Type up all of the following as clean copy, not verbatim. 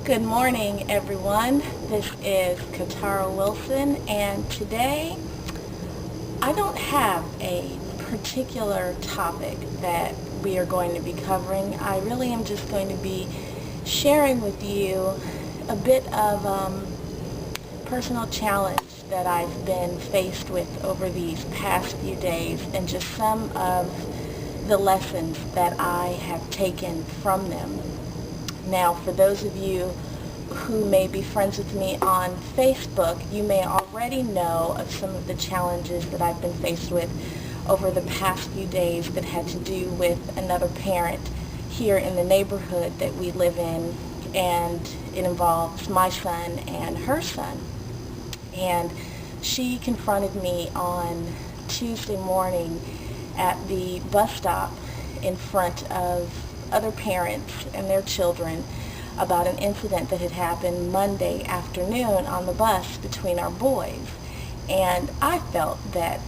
Good morning, everyone. This is Katara Wilson, and today I don't have a particular topic that we are going to be covering. I really am just going to be sharing with you a bit of personal challenge that I've been faced with over these past few days, and just some of the lessons that I have taken from them. Now, for those of you who may be friends with me on Facebook, you may already know of some of the challenges that I've been faced with over the past few days that had to do with another parent here in the neighborhood that we live in, and it involves my son and her son. And she confronted me on Tuesday morning at the bus stop in front of other parents and their children about an incident that had happened Monday afternoon on the bus between our boys. And I felt that,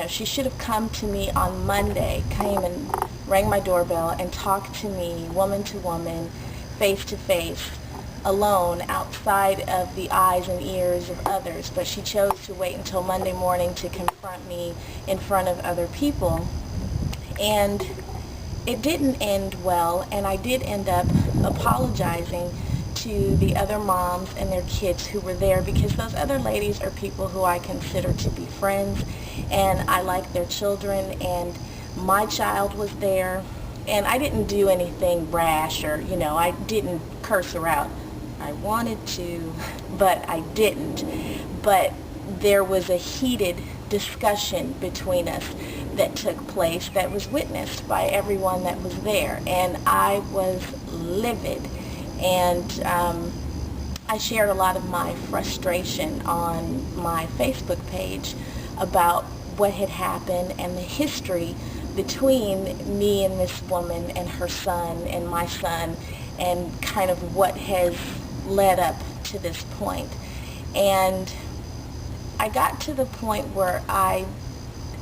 she should have come to me on Monday, came and rang my doorbell and talked to me woman to woman, face to face, alone, outside of the eyes and ears of others. But she chose to wait until Monday morning to confront me in front of other people. And it didn't end well, and I did end up apologizing to the other moms and their kids who were there, because those other ladies are people who I consider to be friends, and I like their children, and my child was there, and I didn't do anything brash, or I didn't curse her out. I wanted to, but I didn't. But there was a heated discussion between us that took place that was witnessed by everyone that was there, and I was livid. And I shared a lot of my frustration on my Facebook page about what had happened and the history between me and this woman and her son and my son, and kind of what has led up to this point. And I got to the point where I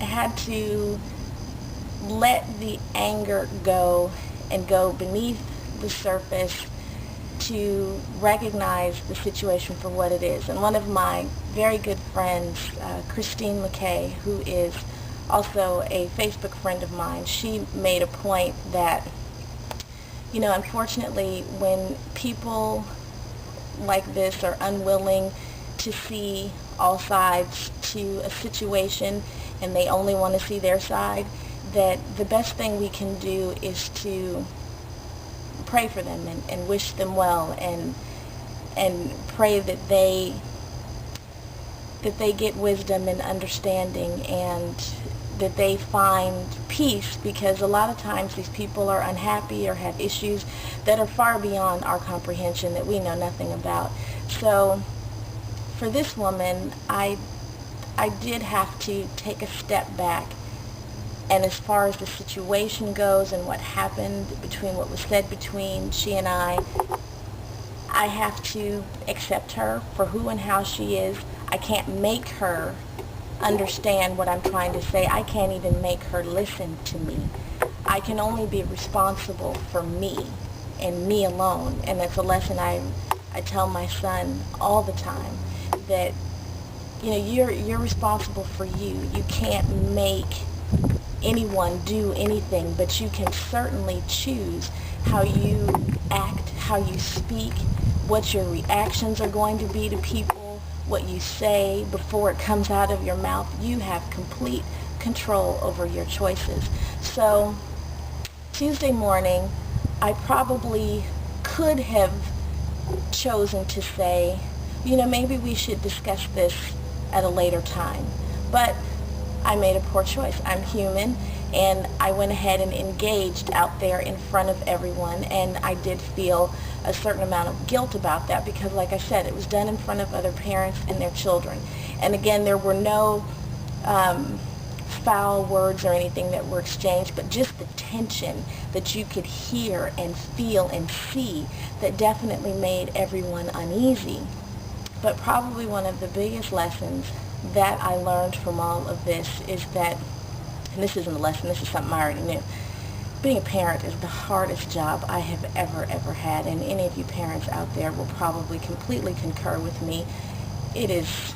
had to let the anger go and go beneath the surface to recognize the situation for what it is. And one of my very good friends, Christine McKay, who is also a Facebook friend of mine, she made a point that, unfortunately, when people like this are unwilling to see all sides to a situation and they only want to see their side, that the best thing we can do is to pray for them and wish them well, and pray that they get wisdom and understanding, and that they find peace, because a lot of times these people are unhappy or have issues that are far beyond our comprehension, that we know nothing about. So for this woman, I did have to take a step back, and as far as the situation goes and what happened between what was said between she and I have to accept her for who and how she is. I can't make her understand what I'm trying to say. I can't even make her listen to me. I can only be responsible for me and me alone, and that's a lesson I tell my son all the time, that you're responsible for you. You can't make anyone do anything, but you can certainly choose how you act, how you speak, what your reactions are going to be to people, what you say before it comes out of your mouth. You have complete control over your choices. So Tuesday morning, I probably could have chosen to say, maybe we should discuss this at a later time. But I made a poor choice. I'm human, and I went ahead and engaged out there in front of everyone, and I did feel a certain amount of guilt about that, because like I said, it was done in front of other parents and their children. And again, there were no foul words or anything that were exchanged, but just the tension that you could hear and feel and see that definitely made everyone uneasy. But probably one of the biggest lessons that I learned from all of this is that, and this isn't a lesson, this is something I already knew, Being a parent is the hardest job I have ever had, and any of you parents out there will probably completely concur with me. It is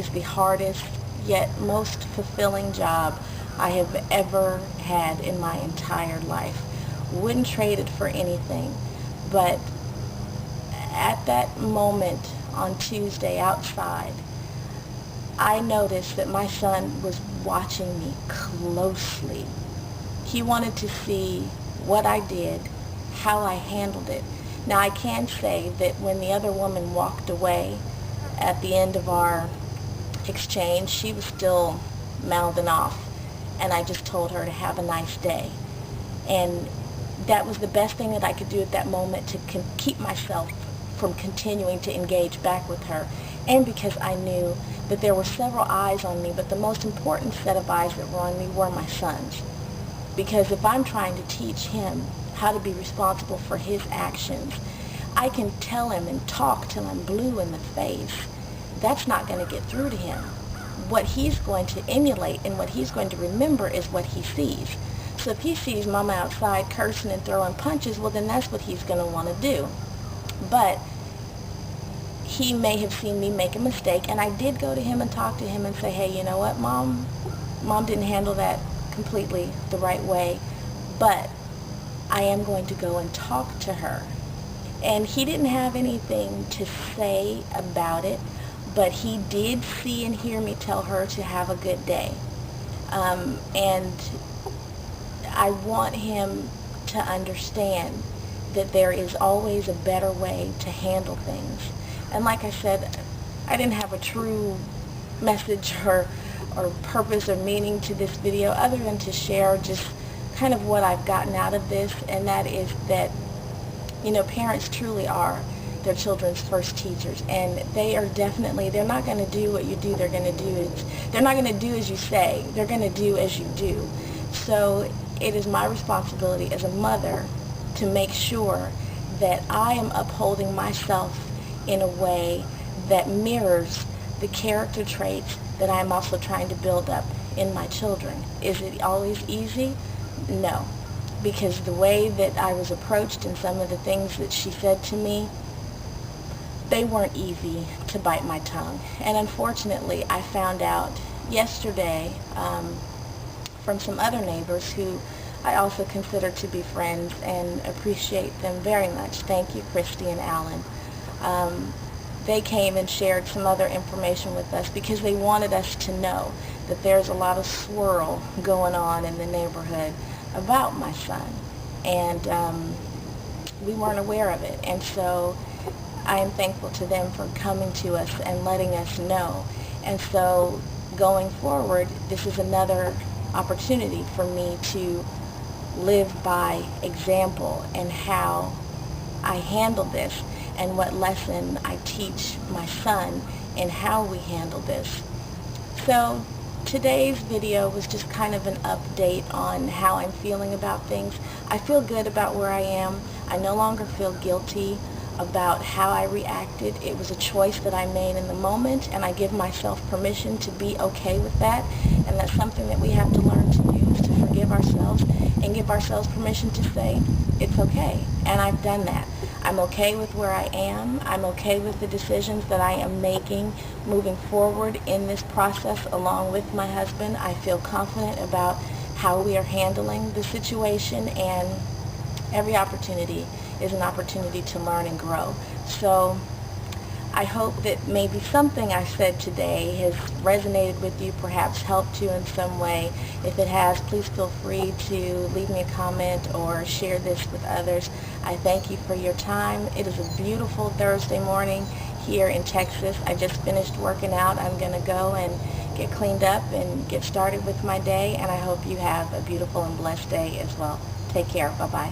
the hardest yet most fulfilling job I have ever had in my entire life. Wouldn't trade it for anything. But at that moment on Tuesday outside, I noticed that my son was watching me closely. He wanted to see what I did, how I handled it. Now, I can say that when the other woman walked away at the end of our exchange, she was still mouthing off, and I just told her to have a nice day. And that was the best thing that I could do at that moment to keep myself from continuing to engage back with her, and because I knew that there were several eyes on me, but the most important set of eyes that were on me were my son's. Because if I'm trying to teach him how to be responsible for his actions, I can tell him and talk till I'm blue in the face. That's not going to get through to him. What he's going to emulate and what he's going to remember is what he sees. So if he sees Mama outside cursing and throwing punches, well, then that's what he's going to want to do. But he may have seen me make a mistake, and I did go to him and talk to him and say, hey, you know what, Mom didn't handle that completely the right way, but I am going to go and talk to her. And he didn't have anything to say about it, but he did see and hear me tell her to have a good day. And I want him to understand that there is always a better way to handle things. And like I said, I didn't have a true message or purpose or meaning to this video other than to share just kind of what I've gotten out of this, and that is that, you know, parents truly are their children's first teachers, and they're not going to do what you do. They're not going to do as you say. They're going to do as you do. So it is my responsibility as a mother to make sure that I am upholding myself in a way that mirrors the character traits that I'm also trying to build up in my children. Is it always easy? No. Because the way that I was approached and some of the things that she said to me, they weren't easy to bite my tongue. And unfortunately, I found out yesterday from some other neighbors who I also consider to be friends and appreciate them very much. Thank you, Christy and Alan. They came and shared some other information with us because they wanted us to know that there's a lot of swirl going on in the neighborhood about my son. And we weren't aware of it. And so I am thankful to them for coming to us and letting us know. And so going forward, this is another opportunity for me to live by example and how I handle this and what lesson I teach my son in how we handle this. So today's video was just kind of an update on how I'm feeling about things. I feel good about where I am. I no longer feel guilty about how I reacted. It was a choice that I made in the moment, and I give myself permission to be okay with that. And that's something that we have to learn to do, is to forgive ourselves and give ourselves permission to say, it's okay. And I've done that. I'm okay with where I am. I'm okay with the decisions that I am making moving forward in this process along with my husband. I feel confident about how we are handling the situation, and every opportunity is an opportunity to learn and grow. So I hope that maybe something I said today has resonated with you, perhaps helped you in some way. If it has, please feel free to leave me a comment or share this with others. I thank you for your time. It is a beautiful Thursday morning here in Texas. I just finished working out. I'm going to go and get cleaned up and get started with my day, and I hope you have a beautiful and blessed day as well. Take care. Bye-bye.